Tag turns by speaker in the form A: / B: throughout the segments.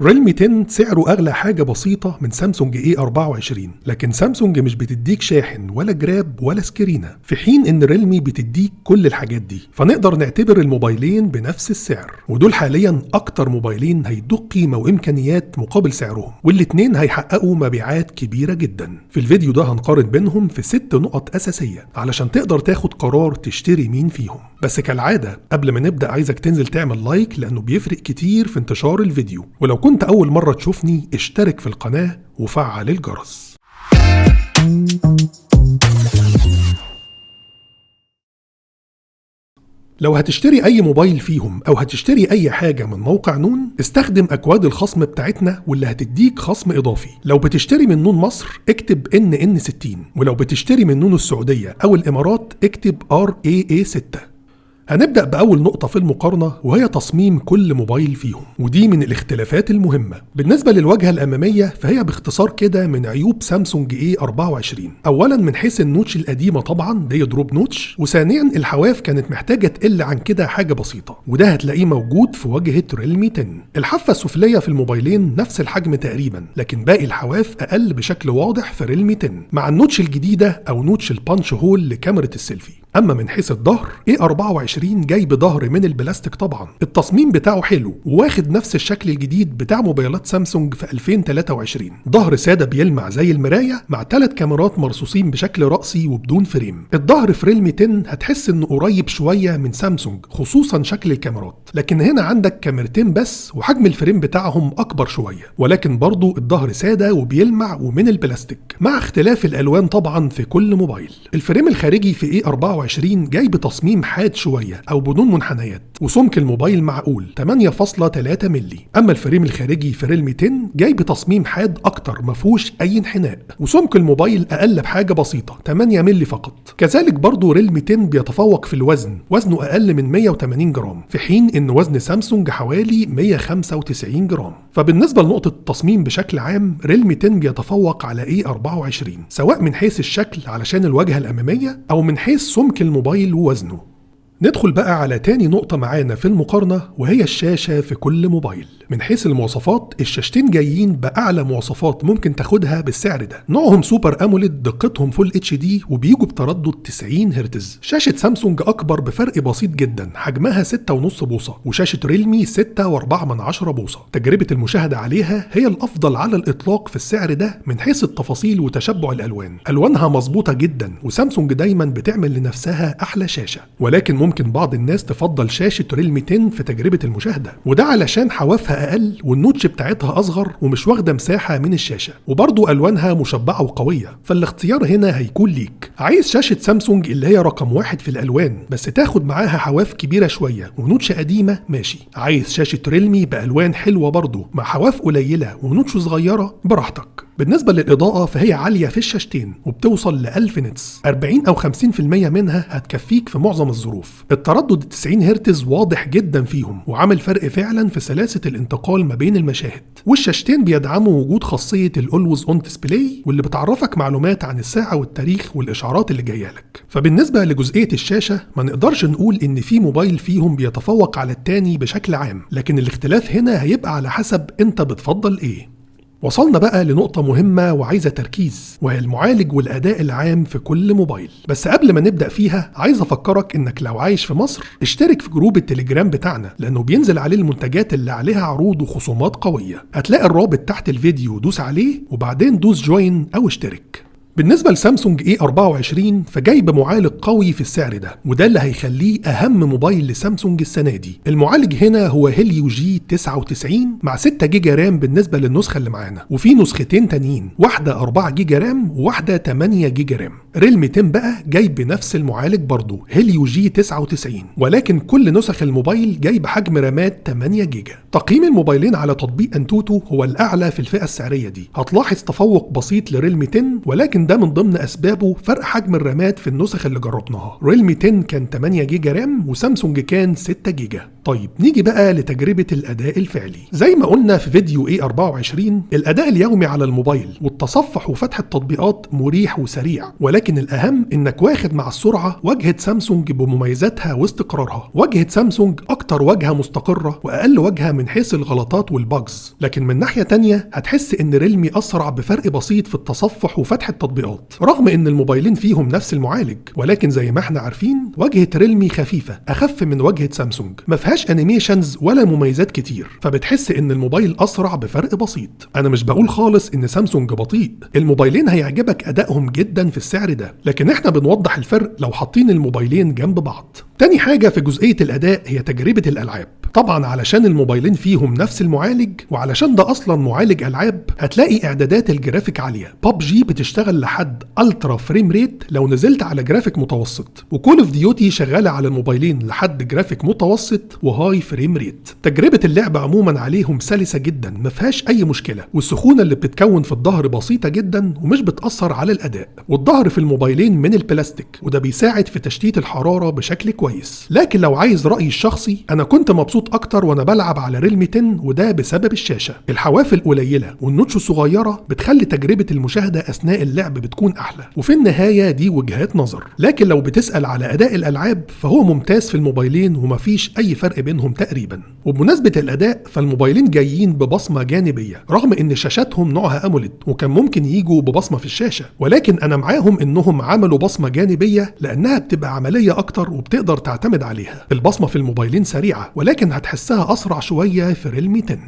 A: ريلمي 10 سعره أغلى حاجة بسيطة من سامسونج A24، لكن سامسونج مش بتديك شاحن ولا جراب ولا سكرينة، في حين إن ريلمي بتديك كل الحاجات دي. فنقدر نعتبر الموبايلين بنفس السعر، ودول حاليا أكتر موبايلين هيدوك قيمة وإمكانيات مقابل سعرهم، والاتنين هيحققوا مبيعات كبيرة جدا. في الفيديو ده هنقارن بينهم في 6 نقط أساسية علشان تقدر تاخد قرار تشتري مين فيهم. بس كالعادة قبل ما نبدأ عايزك تنزل تعمل لايك لأنه بيفرق كتير في انتشار الفيديو، ولو كنت أول مرة تشوفني اشترك في القناة وفعل الجرس. لو هتشتري أي موبايل فيهم أو هتشتري أي حاجة من موقع نون، استخدم أكواد الخصم بتاعتنا واللي هتديك خصم إضافي. لو بتشتري من نون مصر اكتب NN60، ولو بتشتري من نون السعودية أو الإمارات اكتب RAA6. هنبدأ بأول نقطة في المقارنة وهي تصميم كل موبايل فيهم، ودي من الاختلافات المهمة. بالنسبة للواجهة الأمامية فهي باختصار كده من عيوب سامسونج A24. أولا من حيث النوتش القديمة طبعا دي دروب نوتش، وثانيا الحواف كانت محتاجة تقل عن كده حاجة بسيطة، وده هتلاقيه موجود في واجهة ريلمي 10. الحافة السفلية في الموبايلين نفس الحجم تقريبا، لكن باقي الحواف أقل بشكل واضح في ريلمي 10 مع النوتش الجديدة أو نوتش البانش هول لكاميرا السيلفي. أما من حيث الظهر A24 جاي بظهر من البلاستيك طبعا، التصميم بتاعه حلو وواخد نفس الشكل الجديد بتاع موبايلات سامسونج في 2023. ظهر سادة بيلمع زي المراية مع 3 كاميرات مرصوصين بشكل رأسي وبدون فريم. الظهر في ريلمي 10 هتحس انه قريب شوية من سامسونج خصوصا شكل الكاميرات، لكن هنا عندك كاميرتين بس وحجم الفريم بتاعهم أكبر شوية، ولكن برضو الظهر سادة وبيلمع ومن البلاستيك مع اختلاف الألوان طبعا في كل موبايل. الفريم الخارجي في A24 جاي بتصميم حاد شوية أو بدون منحنيات، وسمك الموبايل معقول 8.3 مللي. أما الفريم الخارجي في ريلمي 10 جاي بتصميم حاد أكتر مفهوش أي انحناء، وسمك الموبايل أقل بحاجة بسيطة 8 مللي فقط. كذلك برضو ريلمي 10 بيتفوق في الوزن، وزنه أقل من 180 جرام في حين إن وزن سامسونج حوالي 195 جرام. فبالنسبة لنقطة التصميم بشكل عام ريلمي 10 بيتفوق على A24 سواء من حيث الشكل علشان الواجهة الأمامية أو من حيث سمك الموبايل ووزنه. ندخل بقى على تاني نقطة معانا في المقارنة وهي الشاشة في كل موبايل. من حيث المواصفات الشاشتين جايين بأعلى مواصفات ممكن تاخدها بالسعر ده. نوعهم سوبر أموليد، دقتهم فول HD، وبيجوا بتردد 90 هرتز. شاشة سامسونج أكبر بفرق بسيط جدا، حجمها 6.5 بوصة، وشاشة ريلمي 6.4 بوصة. تجربة المشاهدة عليها هي الأفضل على الإطلاق في السعر ده من حيث التفاصيل وتشبع الألوان. ألوانها مظبوطة جدا، وسامسونج دايما بتعمل لنفسها أحلى شاشة، ولكن ممكن بعض الناس تفضل شاشة ريلمي 10 في تجربة المشاهدة، وده علشان حوافها أقل والنوتش بتاعتها أصغر ومش واخدة مساحة من الشاشة، وبرضو ألوانها مشبعة وقوية. فالاختيار هنا هيكون ليك. عايز شاشة سامسونج اللي هي رقم 1 في الألوان بس تاخد معاها حواف كبيرة شوية ونوتش قديمة ماشي. عايز شاشة ريلمي بألوان حلوة برضو مع حواف قليلة ونوتش صغيرة براحتك. بالنسبة للإضاءة فهي عالية في الشاشتين وبتوصل ل 1000 نتس، 40 أو 50% منها هتكفيك في معظم الظروف. التردد 90 هرتز واضح جدا فيهم وعمل فرق فعلا في سلاسة الانتقال ما بين المشاهد. والشاشتين بيدعموا وجود خاصية الأولويز أون ديسبلاي واللي بتعرفك معلومات عن الساعة والتاريخ والإشعارات اللي جاية لك. فبالنسبة لجزئية الشاشة ما نقدرش نقول إن في موبايل فيهم بيتفوق على التاني بشكل عام، لكن الاختلاف هنا هيبقى على حسب أنت بتفضل إيه. وصلنا بقى لنقطة مهمة وعايزة تركيز، وهي المعالج والأداء العام في كل موبايل. بس قبل ما نبدأ فيها عايز أفكرك إنك لو عايش في مصر اشترك في جروب التليجرام بتاعنا، لأنه بينزل عليه المنتجات اللي عليها عروض وخصومات قوية. هتلاقي الرابط تحت الفيديو، دوس عليه وبعدين دوس جوين أو اشترك. بالنسبة لسامسونج A24 فجاي بمعالج قوي في السعر ده، وده اللي هيخليه أهم موبايل لسامسونج السنة دي. المعالج هنا هو هيليو G99 مع 6 جيجا رام بالنسبة للنسخة اللي معانا، وفي نسختين تانيين، واحدة 4 جيجا رام وواحدة 8 جيجا رام. ريلمي 10 بقى جاي بنفس المعالج برضو هيليو G99، ولكن كل نسخ الموبايل جاي بحجم رامات 8 جيجا. تقييم الموبايلين على تطبيق أنتوتو هو الأعلى في الفئة السعرية دي. هتلاحظ تفوق بسيط لريلمي 10، ولكن ولكن ده من ضمن اسبابه فرق حجم الرامات في النسخ اللي جربناها. ريلمي 10 كان 8 جيجا رام وسامسونج كان 6 جيجا. طيب نيجي بقى لتجربة الأداء الفعلي. زي ما قلنا في فيديو A24، الأداء اليومي على الموبايل والتصفح وفتح التطبيقات مريح وسريع، ولكن الأهم إنك واخد مع السرعة واجهة سامسونج بمميزاتها واستقرارها. واجهة سامسونج أكتر واجهة مستقرة وأقل واجهة من حيث الغلطات والباجز، لكن من ناحية تانية هتحس إن ريلمي أسرع بفرق بسيط في التصفح وفتح التطبيقات، رغم إن الموبايلين فيهم نفس المعالج. ولكن زي ما احنا عارفين واجهة ريلمي خفيفة أخف من واجهة سامسونج، مفيهاش انيميشنز ولا مميزات كتير، فبتحس ان الموبايل اسرع بفرق بسيط. انا مش بقول خالص ان سامسونج بطيء، الموبايلين هيعجبك ادائهم جدا في السعر ده، لكن احنا بنوضح الفرق لو حاطين الموبايلين جنب بعض. تاني حاجة في جزئية الاداء هي تجربة الالعاب. طبعا علشان الموبايلين فيهم نفس المعالج، وعلشان ده اصلا معالج العاب، هتلاقي اعدادات الجرافيك عالية. PUBG بتشتغل لحد الترا فريم ريت لو نزلت على جرافيك متوسط، وكول اوف ديوتي شغالة على الموبايلين لحد جرافيك متوسط وهاي فريم ريت. تجربة اللعب عموما عليهم سلسة جدا، ما فيهاش اي مشكلة، والسخونة اللي بتتكون في الظهر بسيطة جدا ومش بتأثر على الاداء. والظهر في الموبايلين من البلاستيك، وده بيساعد في تشتيت الحرارة بشكل كويس. لكن لو عايز رأيي الشخصي، انا كنت مبسوط اكتر وانا بلعب على ريلمي 10، وده بسبب الشاشة. الحواف القليلة والنوتش الصغيرة بتخلي تجربة المشاهدة اثناء اللعب بتكون احلى، وفي النهاية دي وجهات نظر. لكن لو بتسأل على اداء الالعاب فهو ممتاز في الموبايلين ومفيش اي فرق بينهم تقريبا. وبمناسبة الاداء فالموبايلين جايين ببصمة جانبية، رغم ان شاشاتهم نوعها اموليد وكان ممكن يجوا ببصمة في الشاشة، ولكن انا معاهم انهم عملوا بصمة جانبية لانها بتبقى عملية اكتر وبتقدر تعتمد عليها. البصمة في الموبايلين سريعة، ولكن هتحسها اسرع شوية في ريلمي 10.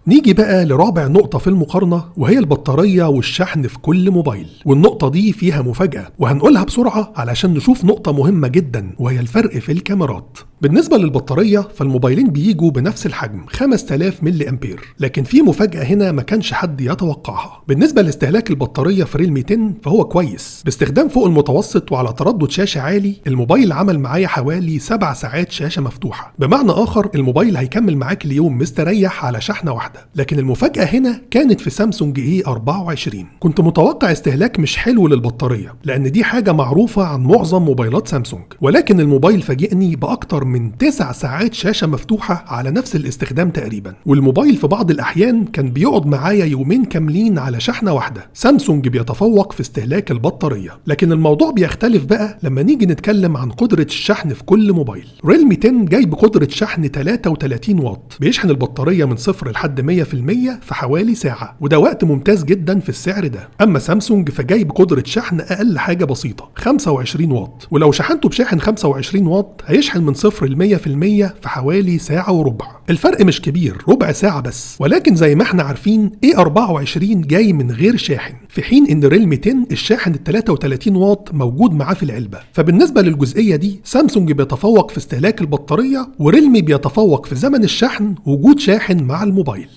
A: نيجي بقى لرابع نقطة في المقارنة، وهي البطارية والشحن في كل موبايل. والنقطة دي فيها مفاجأة وهنقولها بسرعة علشان نشوف نقطة مهمة جدا، وهي الفرق في الكاميرات. بالنسبة للبطارية فالموبايلين بيجوا بنفس الحجم 5000 ملي أمبير، لكن في مفاجأة هنا ما كانش حد يتوقعها. بالنسبة لاستهلاك البطارية في ريلمي 10 فهو كويس، باستخدام فوق المتوسط وعلى تردد شاشة عالي الموبايل عمل معايا حوالي 7 ساعات شاشة مفتوحة. بمعنى آخر الموبايل هيكمل معاك اليوم مستريح على شحنة واحدة. لكن المفاجأة هنا كانت في سامسونج A24. كنت متوقع استهلاك مش حلو للبطارية لأن دي حاجة معروفة عن معظم موبايلات سامسونج، ولكن الموبايل فاجئني بأكتر من 9 ساعات شاشة مفتوحة على نفس الاستخدام تقريبا. والموبايل في بعض الأحيان كان بيقعد معايا يومين كاملين على شحنة واحدة. سامسونج بيتفوق في استهلاك البطارية، لكن الموضوع بيختلف بقى لما نيجي نتكلم عن قدرة الشحن في كل موبايل. ريلمي 10 جاي بقدرة شحن 33 واط، بيشحن البطارية من 0 لحد 100% في حوالي ساعة، وده وقت ممتاز جدا في السعر ده. أما سامسونج فجاي بقدرة شحن أقل حاجة بسيطة 25 واط، ولو شحنته بشاحن 25 واط هيشحن من 0 ل 100% في حوالي ساعة وربع. الفرق مش كبير، ربع ساعة بس، ولكن زي ما احنا عارفين A24 جاي من غير شاحن، في حين ان ريلمي 10 الشاحن ال 33 واط موجود معاه في العلبة. فبالنسبة للجزئية دي سامسونج بيتفوق في استهلاك البطارية، وريلمي بيتفوق في زمن الشحن وجود شاحن مع الموبايل.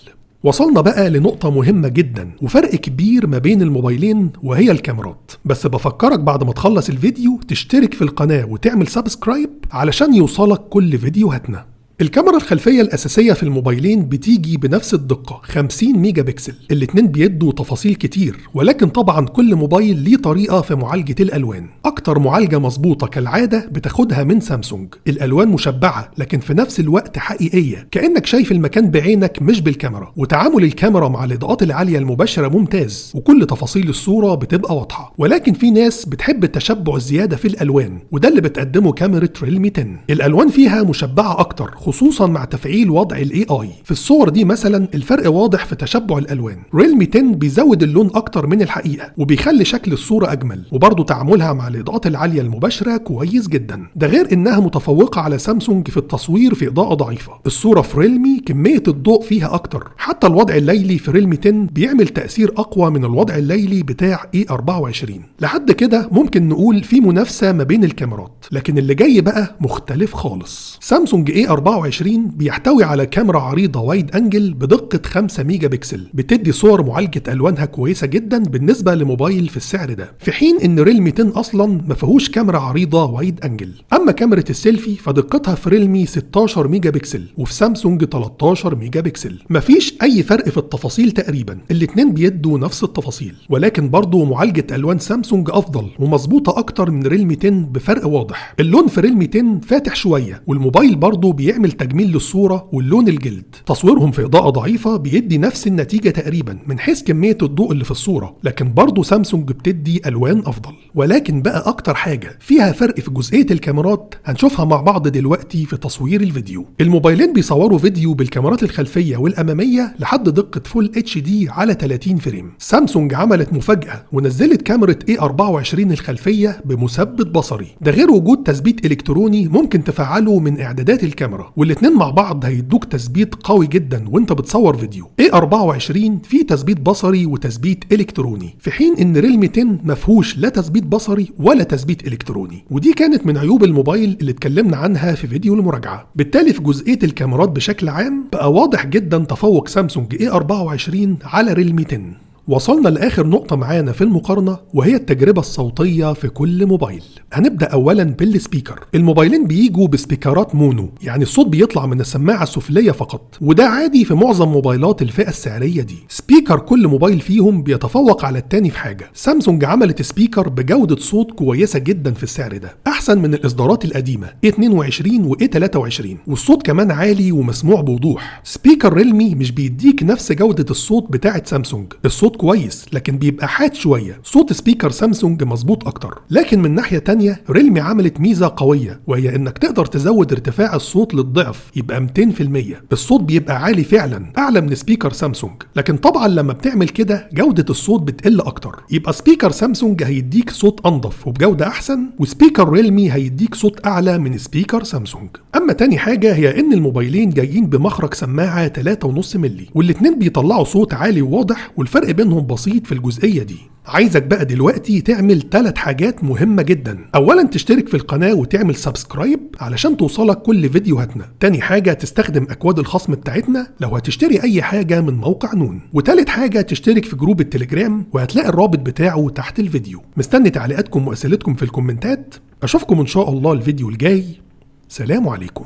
A: وصلنا بقى لنقطة مهمة جدا وفرق كبير ما بين الموبايلين، وهي الكاميرات. بس بفكرك بعد ما تخلص الفيديو تشترك في القناة وتعمل سبسكرايب علشان يوصلك كل فيديوهاتنا. الكاميرا الخلفية الأساسية في الموبايلين بتيجي بنفس الدقة 50 ميجا بكسل. الاتنين بيدوا تفاصيل كتير، ولكن طبعا كل موبايل ليه طريقة في معالجة الألوان. أكتر معالجة مظبوطة كالعادة بتاخدها من سامسونج. الألوان مشبعة لكن في نفس الوقت حقيقية، كأنك شايف المكان بعينك مش بالكاميرا. وتعامل الكاميرا مع الإضاءات العالية المباشرة ممتاز، وكل تفاصيل الصورة بتبقى واضحة. ولكن في ناس بتحب التشبع الزيادة في الألوان، وده اللي بتقدمه كاميرا ريلمي 10. الألوان فيها مشبعة أكتر، خصوصا مع تفعيل وضع الاي اي. في الصور دي مثلا الفرق واضح في تشبع الالوان. ريلمي 10 بيزود اللون اكتر من الحقيقه وبيخلي شكل الصوره اجمل، وبرضه تعاملها مع الاضاءات العاليه المباشره كويس جدا. ده غير انها متفوقه على سامسونج في التصوير في اضاءه ضعيفه. الصوره في ريلمي كميه الضوء فيها اكتر، حتى الوضع الليلي في ريلمي 10 بيعمل تاثير اقوى من الوضع الليلي بتاع A24. لحد كده ممكن نقول في منافسه ما بين الكاميرات، لكن اللي جاي بقى مختلف خالص. سامسونج A24 A24 بيحتوي على كاميرا عريضة وايد انجل بدقة 5 ميجا بكسل، بتدي صور معالجة الوانها كويسة جدا بالنسبة لموبايل في السعر ده، في حين ان ريلمي 10 اصلا ما فيهوش كاميرا عريضة وايد انجل. اما كاميرا السيلفي فدقتها في ريلمي 16 ميجا بكسل وفي سامسونج 13 ميجا بكسل. مفيش اي فرق في التفاصيل تقريبا، الاتنين بيدوا نفس التفاصيل، ولكن برضو معالجة الوان سامسونج افضل ومظبوطة اكتر من ريلمي 10 بفرق واضح. اللون في ريلمي 10 فاتح شوية، والموبايل برضو بيعمل تجميل للصورة واللون الجلد. تصويرهم في اضاءة ضعيفة بيدي نفس النتيجة تقريبا من حيث كمية الضوء اللي في الصورة، لكن برضو سامسونج بتدي الوان افضل. ولكن بقى اكتر حاجة فيها فرق في جزئية الكاميرات هنشوفها مع بعض دلوقتي في تصوير الفيديو. الموبايلين بيصوروا فيديو بالكاميرات الخلفية والامامية لحد دقة فول اتش دي على 30 فريم. سامسونج عملت مفاجأة ونزلت كاميرا A24 الخلفية بمثبت بصري، ده غير وجود تثبيت الكتروني ممكن تفعله من اعدادات الكاميرا، والاتنين مع بعض هيدوك تثبيت قوي جدا وانت بتصور فيديو. A24 فيه تثبيت بصري وتثبيت الكتروني، في حين ان ريلمي 10 مفهوش لا تثبيت بصري ولا تثبيت الكتروني، ودي كانت من عيوب الموبايل اللي اتكلمنا عنها في فيديو المراجعة. بالتالي في جزئية الكاميرات بشكل عام بقى واضح جدا تفوق سامسونج A24 على ريلمي 10. وصلنا لآخر نقطة معانا في المقارنة، وهي التجربة الصوتية في كل موبايل. هنبدأ أولا بالسبيكر. الموبايلين بيجوا بسبيكرات مونو، يعني الصوت بيطلع من السماعة السفلية فقط، وده عادي في معظم موبايلات الفئة السعرية دي. سبيكر كل موبايل فيهم بيتفوق على التاني في حاجة. سامسونج عملت سبيكر بجودة صوت كويسة جدا في السعر ده، أحسن من الإصدارات القديمة A22 و A23، والصوت كمان عالي ومسموع بوضوح. سبيكر ريلمي مش بيديك نفس جودة الصوت بتاعة سامسونج، الصوت كويس لكن بيبقى حاد شوية. صوت سبيكر سامسونج مظبوط اكتر، لكن من ناحية تانية ريلمي عملت ميزة قوية، وهي انك تقدر تزود ارتفاع الصوت للضعف، يبقى 200%. الصوت بيبقى عالي فعلا، اعلى من سبيكر سامسونج، لكن طبعا لما بتعمل كده جودة الصوت بتقل اكتر. يبقى سبيكر سامسونج هيديك صوت انضف وبجودة احسن، وسبيكر ريلمي هيديك صوت اعلى من سبيكر سامسونج. اما تاني حاجة هي ان الموبايلين جايين بمخرج سماعة 3.5 مللي، والاتنين بيطلعوا صوت عالي وواضح، والفرق بينهم بسيط في الجزئية دي. عايزك بقى دلوقتي تعمل 3 حاجات مهمة جدا. اولا تشترك في القناة وتعمل سبسكرايب علشان توصلك كل فيديوهاتنا. تاني حاجة تستخدم اكواد الخصم بتاعتنا لو هتشتري اي حاجة من موقع نون. وتالت حاجة تشترك في جروب التليجرام، وهتلاقي الرابط بتاعه تحت الفيديو. مستني تعليقاتكم واسئلتكم في الكومنتات. اشوفكم ان شاء الله الفيديو الجاي. سلام عليكم.